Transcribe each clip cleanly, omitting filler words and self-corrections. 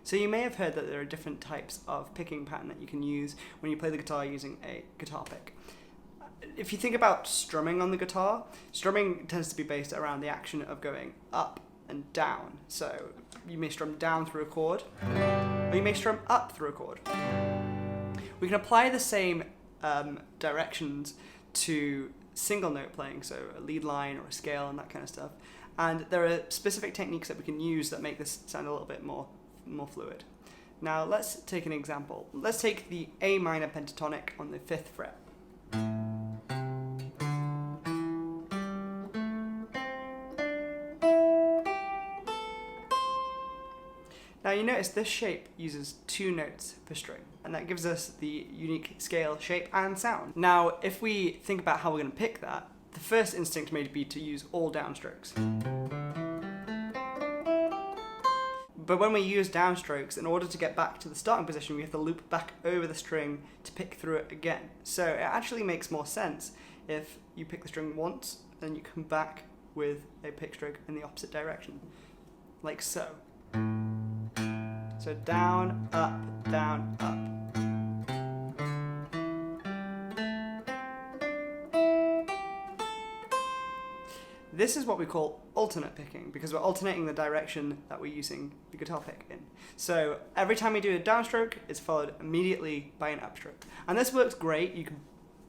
So you may have heard that there are different types of picking pattern that you can use when you play the guitar using a guitar pick. If you think about strumming on the guitar, strumming tends to be based around the action of going up and down. So you may strum down through a chord, or you may strum up through a chord. We can apply the same directions to single note playing, so a lead line or a scale and that kind of stuff. And there are specific techniques that we can use that make this sound a little bit more fluid. Now let's take an example. Let's take the A minor pentatonic on the 5th fret. Now you notice this shape uses 2 notes per string, and that gives us the unique scale, shape, and sound. Now, if we think about how we're going to pick that, the first instinct may be to use all downstrokes. But when we use downstrokes, in order to get back to the starting position, we have to loop back over the string to pick through it again. So it actually makes more sense if you pick the string once, and you come back with a pick stroke in the opposite direction, like so. So down, up, down, up. This is what we call alternate picking, because we're alternating the direction that we're using the guitar pick in. So every time we do a downstroke, it's followed immediately by an upstroke. And this works great. You can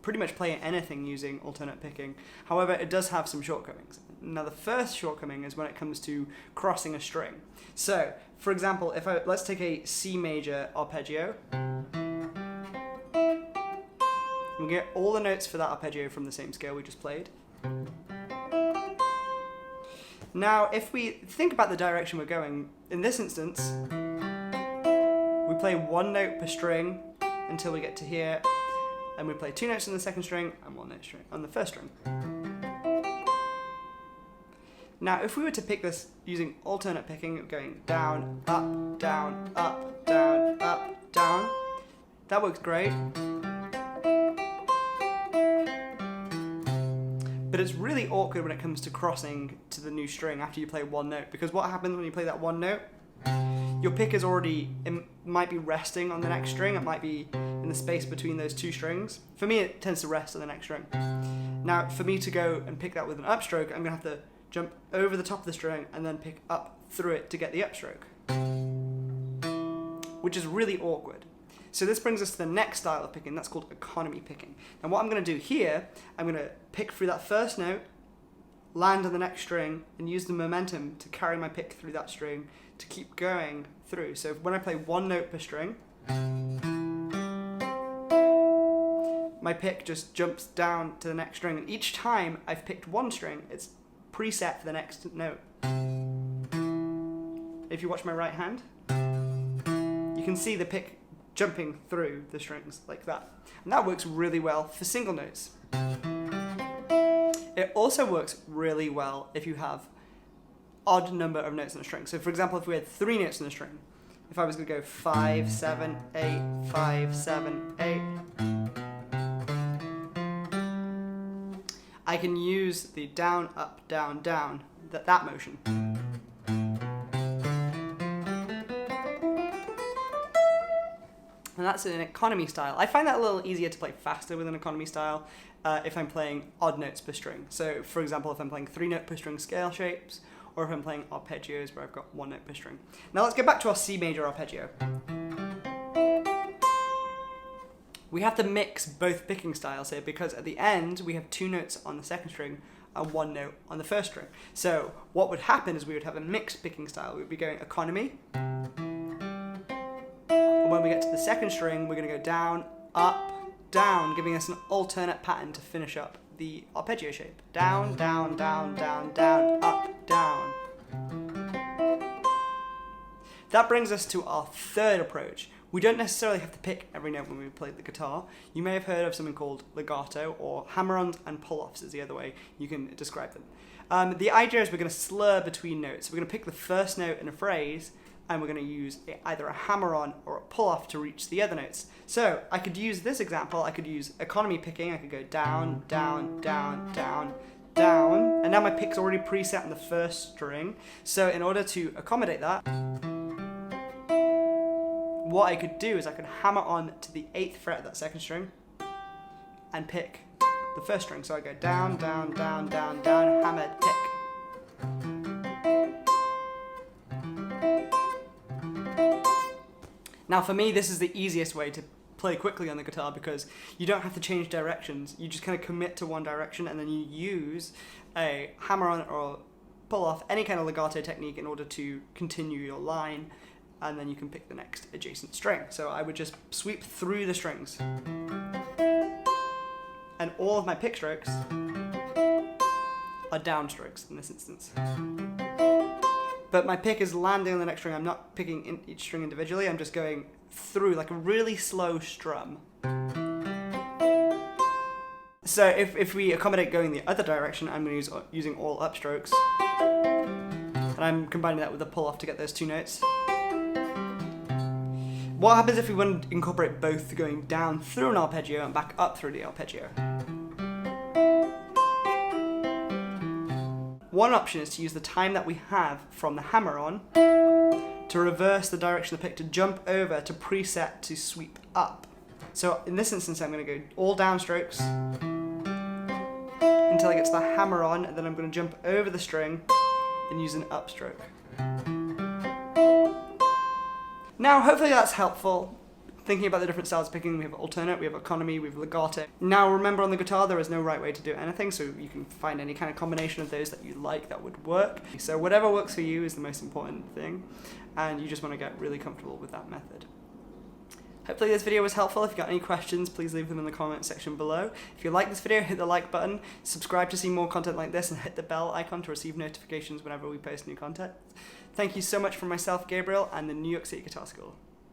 pretty much play anything using alternate picking. However, it does have some shortcomings. Now the first shortcoming is when it comes to crossing a string. So, for example, let's take a C major arpeggio. We'll get all the notes for that arpeggio from the same scale we just played. Now, if we think about the direction we're going, in this instance, we play 1 note per string until we get to here, and we play 2 notes on the second string and 1 note on the first string. Now, if we were to pick this using alternate picking, going down, up, down, up, down, up, down, that works great. But it's really awkward when it comes to crossing to the new string after you play 1 note, because what happens when you play that 1 note? Your pick is might be resting on the next string, it might be in the space between those 2 strings. For me, it tends to rest on the next string. Now, for me to go and pick that with an upstroke, I'm going to have to jump over the top of the string and then pick up through it to get the upstroke, which is really awkward. So this brings us to the next style of picking, that's called economy picking. And what I'm going to do here, I'm going to pick through that first note, land on the next string, and use the momentum to carry my pick through that string to keep going through. So when I play 1 note per string, my pick just jumps down to the next string. And each time I've picked 1 string, it's preset for the next note. If you watch my right hand, you can see the pick jumping through the strings like that. And that works really well for single notes. It also works really well if you have odd number of notes in a string. So for example, if we had 3 notes in a string, if I was going to go 5, 7, 8, 5, 7, 8, I can use the down, up, down, down, that motion. And that's an economy style. I find that a little easier to play faster with an economy style if I'm playing odd notes per string. So for example, if I'm playing 3 note per string scale shapes, or if I'm playing arpeggios where I've got 1 note per string. Now let's get back to our C major arpeggio. We have to mix both picking styles here because at the end we have 2 notes on the second string and 1 note on the first string. So what would happen is we would have a mixed picking style. We would be going economy. And when we get to the second string, we're going to go down, up, down, giving us an alternate pattern to finish up the arpeggio shape. Down, down, down, down, down, up, down. That brings us to our third approach. We don't necessarily have to pick every note when we play the guitar. You may have heard of something called legato, or hammer-ons and pull-offs is the other way you can describe them. The idea is we're going to slur between notes. We're going to pick the first note in a phrase, and we're going to use either a hammer-on or a pull-off to reach the other notes. So I could use this example. I could use economy picking. I could go down, down, down, down, down, and now my pick's already preset on the first string. So in order to accommodate that, what I could do is I could hammer on to the 8th fret of that 2nd string and pick the 1st string. So I go down, down, down, down, down, hammer, pick. Now for me, this is the easiest way to play quickly on the guitar because you don't have to change directions. You just kind of commit to one direction and then you use a hammer-on or pull-off, any kind of legato technique in order to continue your line, and then you can pick the next adjacent string. So I would just sweep through the strings. And all of my pick strokes are down strokes in this instance. But my pick is landing on the next string. I'm not picking in each string individually. I'm just going through like a really slow strum. So if we accommodate going the other direction, I'm going to use using all upstrokes. And I'm combining that with a pull-off to get those 2 notes. What happens if we want to incorporate both going down through an arpeggio and back up through the arpeggio? One option is to use the time that we have from the hammer-on to reverse the direction of the pick, to jump over to preset to sweep up. So in this instance, I'm going to go all downstrokes until I get to the hammer-on, and then I'm going to jump over the string and use an upstroke. Now, hopefully that's helpful. Thinking about the different styles of picking, we have alternate, we have economy, we have legato. Now remember, on the guitar there is no right way to do anything, so you can find any kind of combination of those that you like that would work. So whatever works for you is the most important thing, and you just want to get really comfortable with that method. Hopefully this video was helpful. If you've got any questions, please leave them in the comment section below. If you like this video, hit the like button, subscribe to see more content like this, and hit the bell icon to receive notifications whenever we post new content. Thank you so much from myself, Gabriel, and the New York City Guitar School.